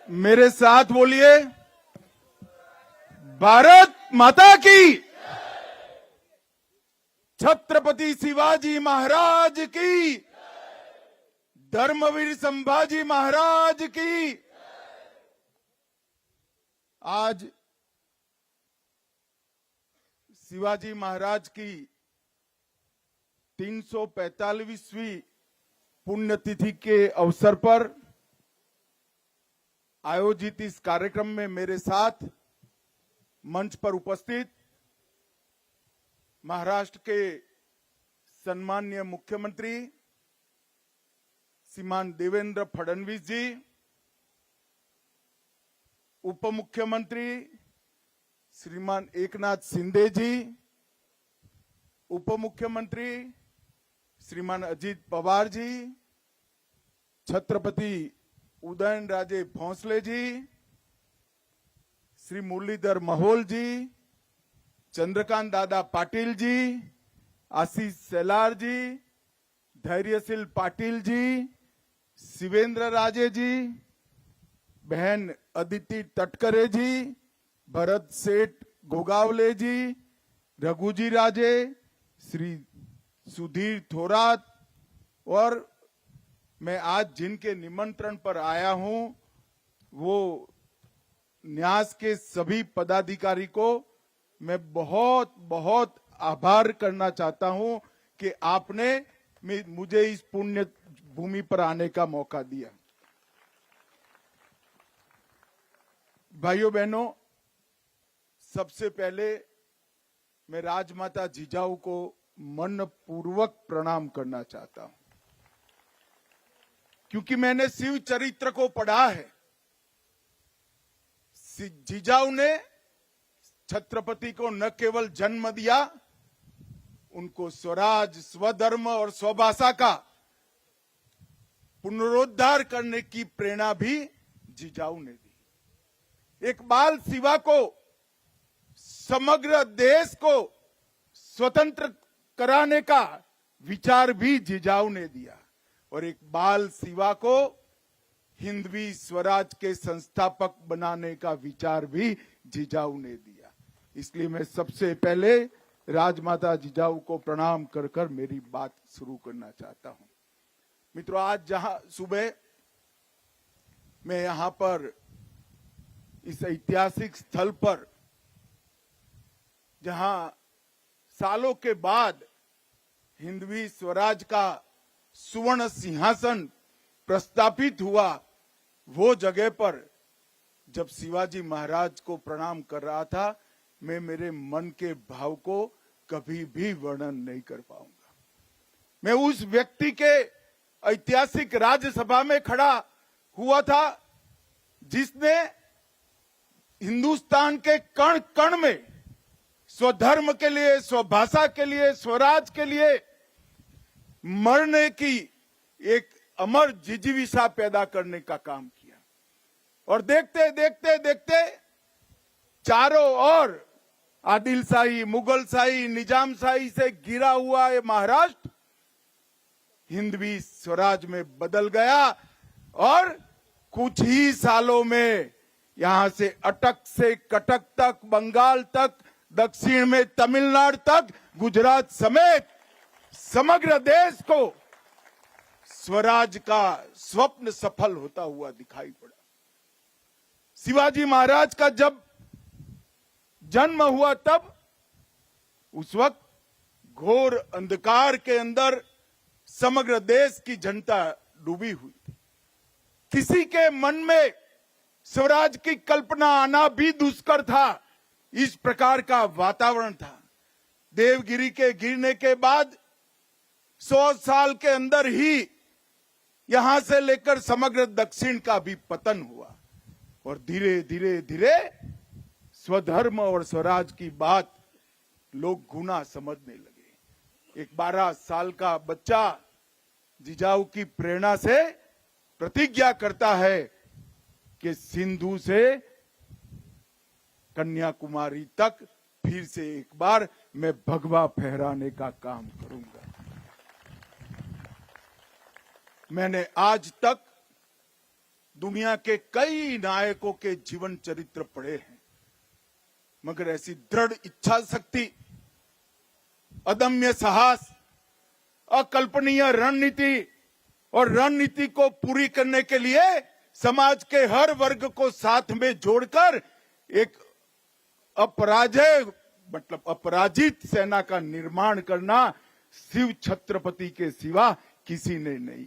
मेरे साथ बोलिए, भारत माता की, छत्रपति शिवाजी महाराज की, धर्मवीर संभाजी महाराज की। आज शिवाजी महाराज की 345वीं पुण्यतिथि के अवसर पर आयोजित इस कार्यक्रम में मेरे साथ मंच पर उपस्थित महाराष्ट्र के सम्माननीय मुख्यमंत्री श्रीमान देवेंद्र फडणवीस जी, उप मुख्यमंत्री श्रीमान एकनाथ शिंदे जी, उप मुख्यमंत्री श्रीमान अजित पवार जी, छत्रपति उदयनराजे भोंसले जी, श्री मुरलीधर महोल जी, चंद्रकांत दादा पाटिल जी, आशीष सेलार जी, धैर्यशील पाटिल जी, शिवेंद्र राजे जी, बहन अदिति तटकरे जी, भरत सेठ गोगावले जी, रघुजी राजे, श्री सुधीर थोरात और मैं आज जिनके निमंत्रण पर आया हूं वो न्यास के सभी पदाधिकारी को मैं बहुत बहुत आभार करना चाहता हूं कि आपने मुझे इस पुण्य भूमि पर आने का मौका दिया। भाइयों बहनों, सबसे पहले मैं राजमाता जिजाऊ को मन पूर्वक प्रणाम करना चाहता हूं, क्योंकि मैंने शिव चरित्र को पढ़ा है। जिजाऊ ने छत्रपति को न केवल जन्म दिया, उनको स्वराज, स्वधर्म और स्वभाषा का पुनरुद्धार करने की प्रेरणा भी जिजाऊ ने दी। एक बाल शिवा को, समग्र देश को स्वतंत्र कराने का विचार भी जिजाऊ ने दिया और एक बाल शिवा को हिंदवी स्वराज के संस्थापक बनाने का विचार भी जिजाऊ ने दिया। इसलिए मैं सबसे पहले राजमाता जिजाऊ को प्रणाम कर कर मेरी बात शुरू करना चाहता हूं। मित्रों, आज जहां सुबह मैं यहां पर इस ऐतिहासिक स्थल पर, जहां सालों के बाद हिंदवी स्वराज का सुवर्ण सिंहासन प्रस्थापित हुआ, वो जगह पर जब शिवाजी महाराज को प्रणाम कर रहा था, मैं मेरे मन के भाव को कभी भी वर्णन नहीं कर पाऊंगा। मैं उस व्यक्ति के ऐतिहासिक राज्यसभा में खड़ा हुआ था जिसने हिंदुस्तान के कण कण में स्वधर्म के लिए, स्वभाषा के लिए, स्वराज के लिए मरने की एक अमर जिजीविषा पैदा करने का काम किया। और देखते देखते देखते चारों ओर आदिलशाही, मुगलशाही, निजामशाही से घिरा हुआ ये महाराष्ट्र हिंदवी स्वराज में बदल गया और कुछ ही सालों में यहां से अटक से कटक तक, बंगाल तक, दक्षिण में तमिलनाडु तक, गुजरात समेत समग्र देश को स्वराज का स्वप्न सफल होता हुआ दिखाई पड़ा। शिवाजी महाराज का जब जन्म हुआ तब उस वक्त घोर अंधकार के अंदर समग्र देश की जनता डूबी हुई थी। किसी के मन में स्वराज की कल्पना आना भी दुष्कर था। इस प्रकार का वातावरण था। देवगिरी के गिरने के बाद 100 साल के अंदर ही यहां से लेकर समग्र दक्षिण का भी पतन हुआ और धीरे धीरे धीरे स्वधर्म और स्वराज की बात लोग गुना समझने लगे। एक 12 साल का बच्चा जिजाऊ की प्रेरणा से प्रतिज्ञा करता है कि सिंधु से कन्याकुमारी तक फिर से एक बार मैं भगवा फहराने का काम करूंगा। मैंने आज तक दुनिया के कई नायकों के जीवन चरित्र पढ़े हैं, मगर ऐसी दृढ़ इच्छा शक्ति, अदम्य साहस, अकल्पनीय रणनीति और रणनीति को पूरी करने के लिए समाज के हर वर्ग को साथ में जोड़कर एक अपराजित सेना का निर्माण करना शिव छत्रपति के सिवा किसी ने नहीं